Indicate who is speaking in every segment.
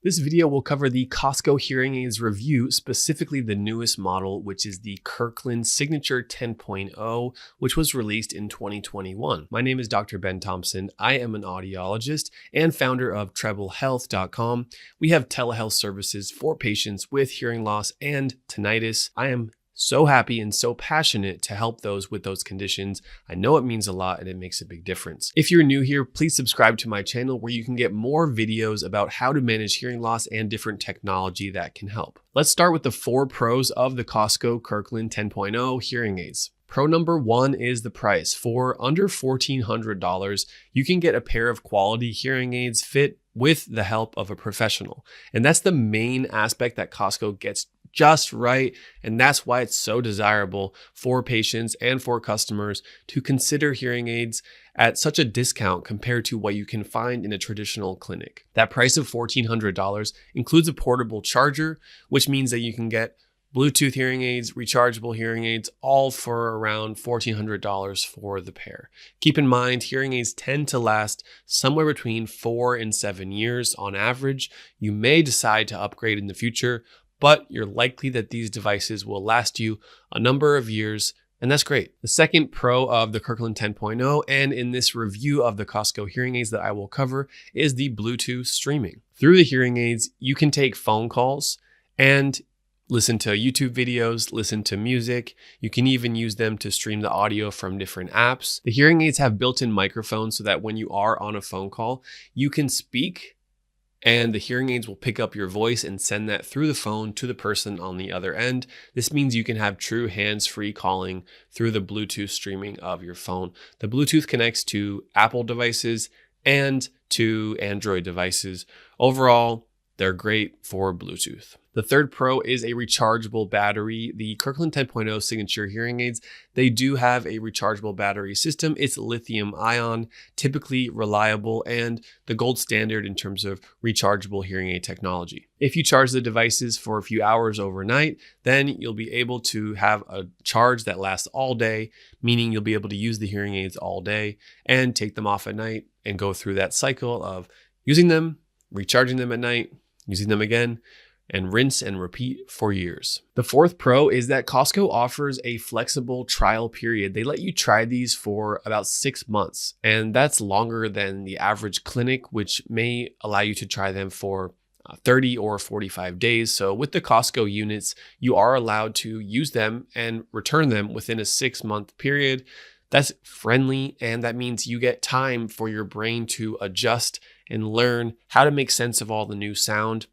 Speaker 1: This video will cover the Costco hearing aids review, specifically the newest model, which is the Kirkland Signature 10.0, which was released in 2021. My name is Dr. Ben Thompson. I am an audiologist and founder of treblehealth.com. We have telehealth services for patients with hearing loss and tinnitus. I am so happy and so passionate to help those with those conditions. I know it means a lot and it makes a big difference. If you're new here, please subscribe to my channel where you can get more videos about how to manage hearing loss and different technology that can help. Let's start with the 4 pros of the Costco Kirkland 10.0 hearing aids. Pro number 1 is the price. For under $1,400, you can get a pair of quality hearing aids fit with the help of a professional. And that's the main aspect that Costco gets just right. And that's why it's so desirable for patients and for customers to consider hearing aids at such a discount compared to what you can find in a traditional clinic. That price of $1,400 includes a portable charger, which means that you can get Bluetooth hearing aids, rechargeable hearing aids, all for around $1,400 for the pair. Keep in mind, hearing aids tend to last somewhere between 4 and 7 years on average. You may decide to upgrade in the future, but you're likely that these devices will last you a number of years, and that's great. The second pro of the Kirkland 10.0, and in this review of the Costco hearing aids that I will cover, is the Bluetooth streaming. Through the hearing aids, you can take phone calls and listen to YouTube videos, listen to music. You can even use them to stream the audio from different apps. The hearing aids have built-in microphones so that when you are on a phone call, you can speak and the hearing aids will pick up your voice and send that through the phone to the person on the other end. This means you can have true hands-free calling through the Bluetooth streaming of your phone. The Bluetooth connects to Apple devices and to Android devices. Overall, they're great for Bluetooth. The third pro is a rechargeable battery. The Kirkland 10.0 Signature hearing aids, they do have a rechargeable battery system. It's lithium ion, typically reliable and the gold standard in terms of rechargeable hearing aid technology. If you charge the devices for a few hours overnight, then you'll be able to have a charge that lasts all day, meaning you'll be able to use the hearing aids all day and take them off at night and go through that cycle of using them, recharging them at night, using them again, and rinse and repeat for years. The fourth pro is that Costco offers a flexible trial period. They let you try these for about 6 months, and that's longer than the average clinic, which may allow you to try them for 30 or 45 days. So with the Costco units, you are allowed to use them and return them within a 6-month period. That's friendly, and that means you get time for your brain to adjust and learn how to make sense of all the new sound.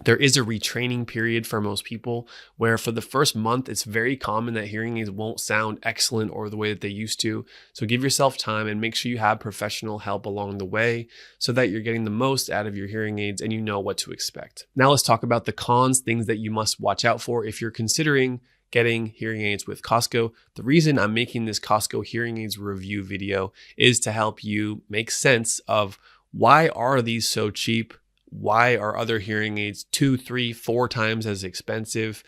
Speaker 1: There is a retraining period for most people where for the first month, it's very common that hearing aids won't sound excellent or the way that they used to. So give yourself time and make sure you have professional help along the way so that you're getting the most out of your hearing aids and you know what to expect. Now let's talk about the cons, things that you must watch out for if you're considering getting hearing aids with Costco. The reason I'm making this Costco hearing aids review video is to help you make sense of why are these so cheap? Why are other hearing aids 2, 3, 4 times as expensive?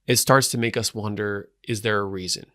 Speaker 1: It starts to make us wonder, is there a reason?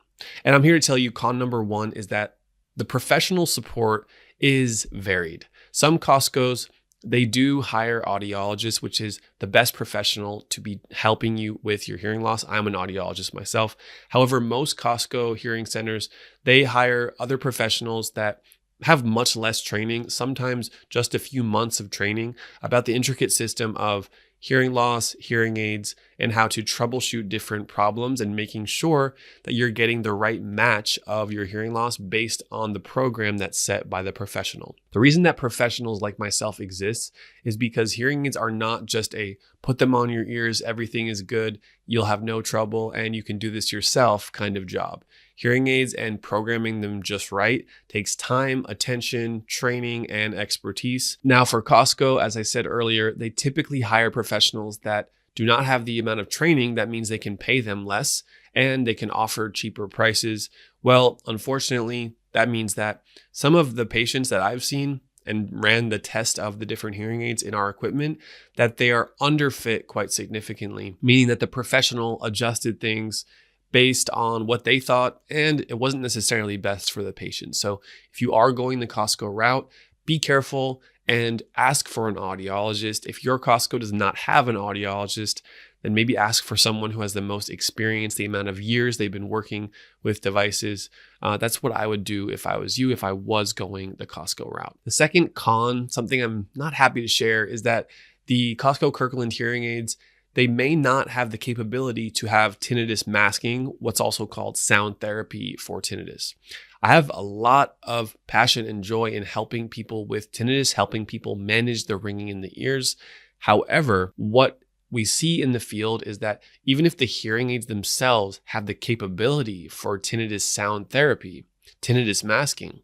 Speaker 1: And I'm here to tell you con number 1 is that the professional support is varied. Some Costco's, they do hire audiologists, which is the best professional to be helping you with your hearing loss. I'm an audiologist myself. However, most Costco hearing centers, they hire other professionals that have much less training, sometimes just a few months of training about the intricate system of hearing loss, hearing aids, and how to troubleshoot different problems and making sure that you're getting the right match of your hearing loss based on the program that's set by the professional. The reason that professionals like myself exist is because hearing aids are not just a put them on your ears, everything is good, you'll have no trouble, and you can do this yourself kind of job. Hearing aids and programming them just right takes time, attention, training, and expertise. Now for Costco, as I said earlier, they typically hire professionals that do not have the amount of training. That means they can pay them less and they can offer cheaper prices. Well, unfortunately, that means that some of the patients that I've seen and ran the test of the different hearing aids in our equipment, that they are underfit quite significantly, meaning that the professional adjusted things based on what they thought, and it wasn't necessarily best for the patient. So if you are going the Costco route, be careful and ask for an audiologist. If your Costco does not have an audiologist, then maybe ask for someone who has the most experience, the amount of years they've been working with devices. That's what I would do if I was you, if I was going the Costco route. The second con, something I'm not happy to share, is that the Costco Kirkland hearing aids, they may not have the capability to have tinnitus masking, what's also called sound therapy for tinnitus. I have a lot of passion and joy in helping people with tinnitus, helping people manage the ringing in the ears. However, what we see in the field is that even if the hearing aids themselves have the capability for tinnitus sound therapy, tinnitus masking,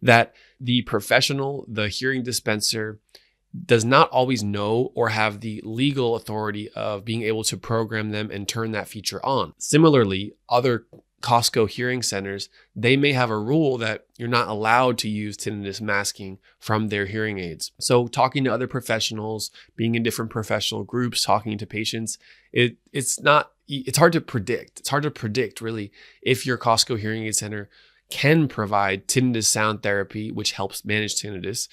Speaker 1: that the professional, the hearing dispenser, does not always know or have the legal authority of being able to program them and turn that feature on. Similarly, other Costco hearing centers, they may have a rule that you're not allowed to use tinnitus masking from their hearing aids. So talking to other professionals, being in different professional groups, talking to patients, it's hard to predict. It's hard to predict really if your Costco hearing aid center can provide tinnitus sound therapy, which helps manage tinnitus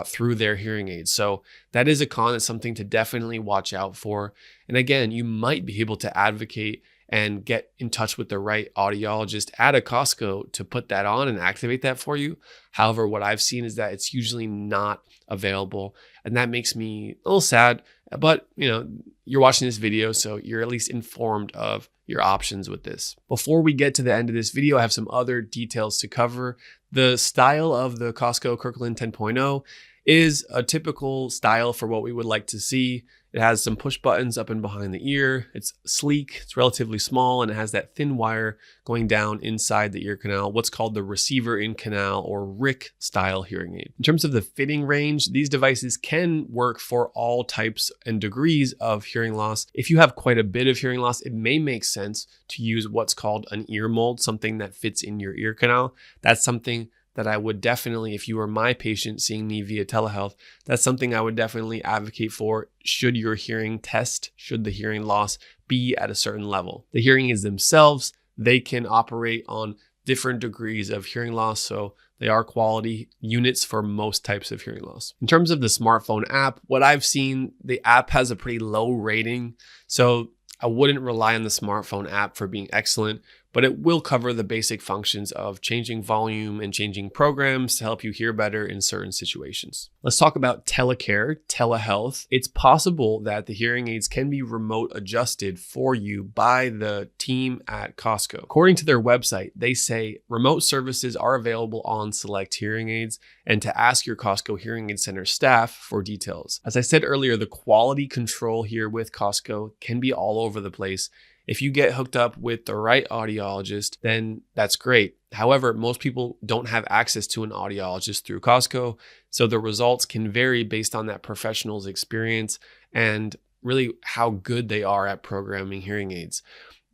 Speaker 1: through their hearing aids. So that is a con. That's something to definitely watch out for. And again, you might be able to advocate and get in touch with the right audiologist at a Costco to put that on and activate that for you. However, what I've seen is that it's usually not available. And that makes me a little sad, but you're watching this video, so you're at least informed of your options with this. Before we get to the end of this video, I have some other details to cover. The style of the Costco Kirkland 10.0 is a typical style for what we would like to see. It has some push buttons up and behind the ear. It's sleek, it's relatively small, and it has that thin wire going down inside the ear canal, what's called the receiver in canal or RIC style hearing aid. In terms of the fitting range, these devices can work for all types and degrees of hearing loss. If you have quite a bit of hearing loss, it may make sense to use what's called an ear mold, something that fits in your ear canal. That's something that I would definitely, if you were my patient seeing me via telehealth, that's something I would definitely advocate for should your hearing test, should the hearing loss be at a certain level. The hearing aids themselves, they can operate on different degrees of hearing loss, so they are quality units for most types of hearing loss. In terms of the smartphone app, what I've seen, the app has a pretty low rating, so I wouldn't rely on the smartphone app for being excellent, but it will cover the basic functions of changing volume and changing programs to help you hear better in certain situations. Let's talk about telecare, telehealth. It's possible that the hearing aids can be remote adjusted for you by the team at Costco. According to their website, they say remote services are available on select hearing aids and to ask your Costco hearing aid center staff for details. As I said earlier, the quality control here with Costco can be all over the place. If you get hooked up with the right audiologist, then that's great. However, most people don't have access to an audiologist through Costco, so the results can vary based on that professional's experience and really how good they are at programming hearing aids.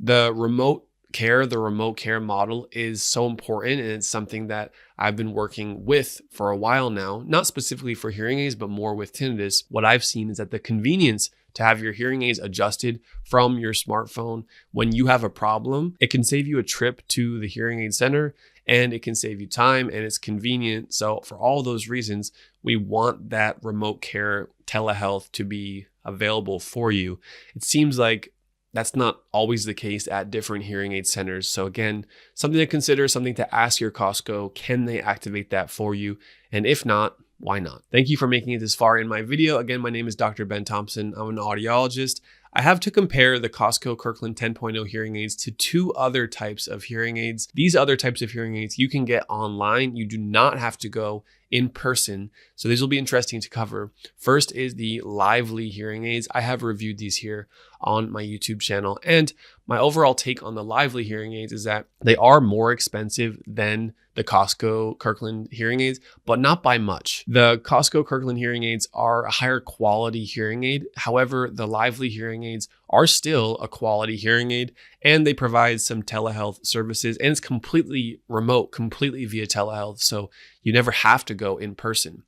Speaker 1: The remote care model is so important, and it's something that I've been working with for a while now, not specifically for hearing aids, but more with tinnitus. What I've seen is that the convenience to have your hearing aids adjusted from your smartphone when you have a problem, it can save you a trip to the hearing aid center and it can save you time and it's convenient. So for all those reasons, we want that remote care telehealth to be available for you. It seems like that's not always the case at different hearing aid centers. So again, something to consider, something to ask your Costco, can they activate that for you? And if not, why not? Thank you for making it this far in my video. Again, my name is Dr. Ben Thompson. I'm an audiologist. I have to compare the Costco Kirkland 10.0 hearing aids to two other types of hearing aids. These other types of hearing aids you can get online. You do not have to go in person. So these will be interesting to cover. First is the Lively hearing aids. I have reviewed these here on my YouTube channel. And my overall take on the Lively hearing aids is that they are more expensive than the Costco Kirkland hearing aids, but not by much. The Costco Kirkland hearing aids are a higher quality hearing aid. However, the Lively hearing aids are still a quality hearing aid, and they provide some telehealth services, and it's completely remote, completely via telehealth. So you never have to go in person.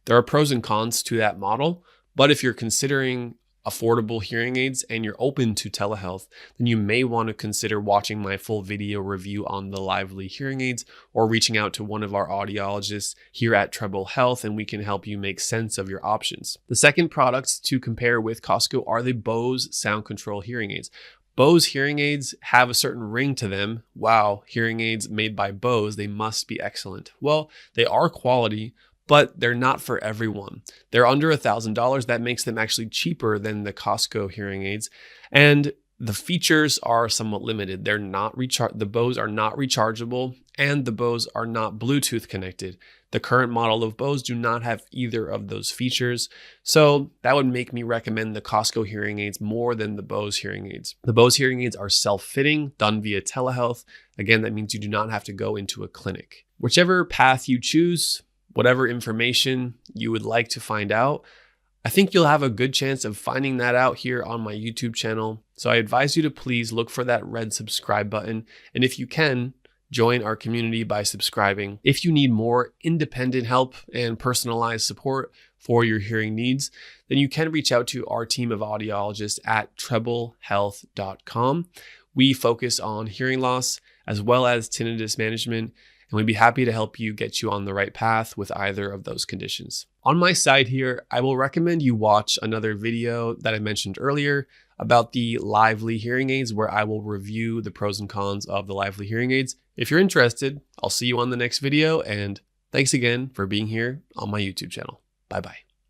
Speaker 1: There are pros and cons to that model, but if you're considering affordable hearing aids and you're open to telehealth, then you may want to consider watching my full video review on the Lively hearing aids or reaching out to one of our audiologists here at Treble Health, and we can help you make sense of your options. The second product to compare with Costco are the Bose sound control hearing aids. Bose hearing aids have a certain ring to them. Wow, hearing aids made by Bose, they must be excellent. Well, they are quality, but they're not for everyone. They're under $1,000. That makes them actually cheaper than the Costco hearing aids. And the features are somewhat limited. They're not the Bose are not rechargeable, and the Bose are not Bluetooth connected. The current model of Bose do not have either of those features. So that would make me recommend the Costco hearing aids more than the Bose hearing aids. The Bose hearing aids are self-fitting, done via telehealth. Again, that means you do not have to go into a clinic. Whichever path you choose, whatever information you would like to find out, I think you'll have a good chance of finding that out here on my YouTube channel. So I advise you to please look for that red subscribe button. And if you can, join our community by subscribing. If you need more independent help and personalized support for your hearing needs, then you can reach out to our team of audiologists at treblehealth.com. We focus on hearing loss as well as tinnitus management, and we'd be happy to help you get you on the right path with either of those conditions. On my side here, I will recommend you watch another video that I mentioned earlier about the Lively hearing aids, where I will review the pros and cons of the Lively hearing aids. If you're interested, I'll see you on the next video, and thanks again for being here on my YouTube channel. Bye-bye.